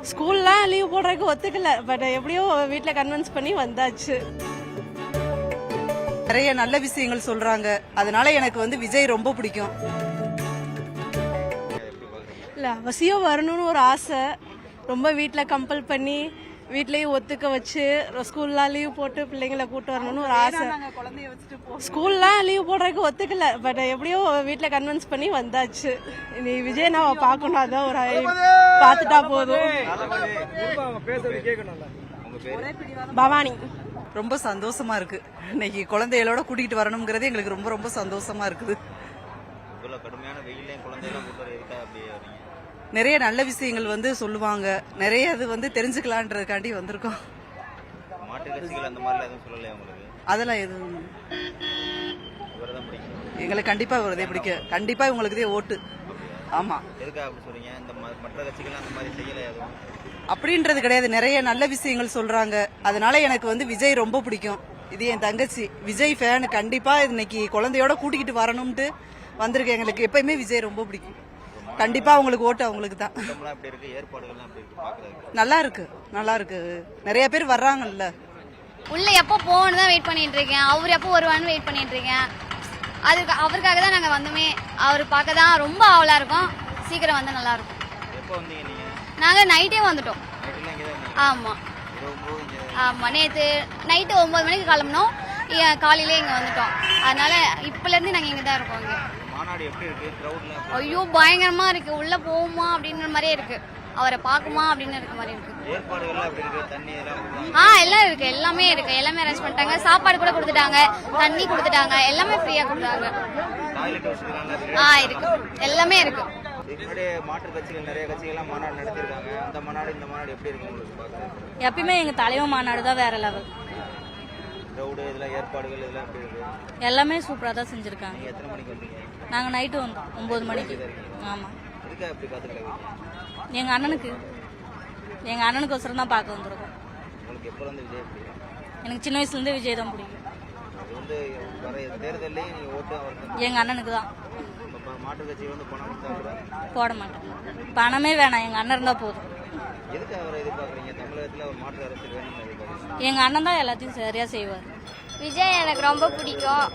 ஸ்கூல்லாம் லீவ் போடுறதுக்கு ஒத்துக்கல, பட் எப்படியோ வீட்டில் கன்வின்ஸ் பண்ணி வந்தாச்சு. நிறைய நல்ல விஷயங்கள் சொல்றாங்க, அதனால எனக்கு விஜய் ரொம்ப பிடிக்கும். இல்லை, அவசியம் வரணும்னு ஒரு ஆசை. ரொம்ப வீட்டில் கம்பல் பண்ணி வீட்லேயும் ஒத்துக்க வச்சு ஸ்கூல்லாம் லீவ் போட்டு பிள்ளைங்களை கூட்டு வரணும்னு ஒரு ஆசை. ஸ்கூல்லாம் லீவ் போடுறதுக்கு ஒத்துக்கல, பட் எப்படியோ வீட்டில் கன்வின்ஸ் பண்ணி வந்தாச்சு. நீ விஜய் நான் பார்க்கணும், அதான் ஒரு பார்த்துட்டா போதும். பவானி. ரொம்ப சந்தோஷமா இருக்கு. இன்னைக்கு குழந்தைகளோட கூட்டிகிட்டு வரணுங்கிறது எங்களுக்கு ரொம்ப ரொம்ப சந்தோஷமா இருக்குது. நிறைய நல்ல விஷயங்கள் சொல்லுவாங்க, நிறைய அது தெரிஞ்சுக்கலான்றதுக்காண்டி வந்திருக்கோம். அதெல்லாம் எதுவும் எங்களுக்கு கண்டிப்பா இவரதே பிடிக்கும். கண்டிப்பா இவங்களுக்கு ஓட்டு. ஆமா, அப்படின்றது கிடையாது. நிறைய நல்ல விஷயங்கள் சொல்றாங்க, அதனால எனக்கு விஜய் ரொம்ப பிடிக்கும். இது என் தங்கச்சி விஜய் ஃபேன். கண்டிப்பா இன்னைக்கு குழந்தையோட கூட்டிகிட்டு வரணும்ட்டு வந்திருக்கேன். எங்களுக்கு எப்பயுமே விஜய் ரொம்ப பிடிக்கும். கண்டிப்பா அவங்களுக்கு ஓட்டு அவங்களுக்கு தான். நல்லா இருக்கு, நல்லா இருக்கு. நிறைய பேர் வர்றாங்கல்ல. உள்ள எப்போ போகணும் தான் வெயிட் பண்ணிட்டு இருக்கேன். அவர் எப்போ வருவான்னு வெயிட் பண்ணிட்டு இருக்கேன். அதுக்கு அவருக்காக தான் நாங்க வந்துமே. அவர் பார்க்க தான் ரொம்ப ஆவலா இருக்கும். சீக்கிரம் வந்து நல்லா இருக்கும். நாங்க நைட்டே வந்துட்டோம். ஆமா ஆமா, நேற்று நைட்டு 9 மணிக்கு கிளம்பினோம், காலையிலே இங்க வந்துட்டோம். அதனால இப்பல இருந்து நாங்க இங்க தான் இருக்கோம். இங்க ஐயோ பயங்கரமா இருக்கு. உள்ள போகுமா அப்படின்ற மாதிரியே இருக்கு. அவரை பாக்குமா அப்படின்னு இருக்க மாதிரி இருக்கு. எல்லாம் இருக்கு, எல்லாமே இருக்கு. எல்லாமே அரேஞ்ச் பண்ணிட்டாங்க. சாப்பாடு கூட கொடுத்துட்டாங்க, தண்ணி கொடுத்துட்டாங்க, எல்லாமே ஃப்ரீயா கொடுத்தாங்க. இருக்கு, எல்லாமே இருக்கு. எப்பயுமே எங்க தலைவர் மாநாடு தான் வேற லெவல். எல்லாமே சூப்பரா தான் செஞ்சிருக்காங்க. நாங்க நைட்டு வந்தோம் 9 மணிக்கு. ஆமா, எங்க அண்ணனுக்கு ஒசரம் தான் பார்க்க வந்திருக்கோம். எனக்கு சின்ன வயசுல இருந்தே விஜய் தான் பிடிக்கும். எங்க அண்ணனுக்கு தான். போட மாட்டேன், பணமே வேணாம், எங்க அண்ணன் இருந்தா போதும். எங்க அண்ணன் தான் எல்லாத்தையும் சரியா செய்வார். விஜய் எனக்கு ரொம்ப பிடிக்கும்.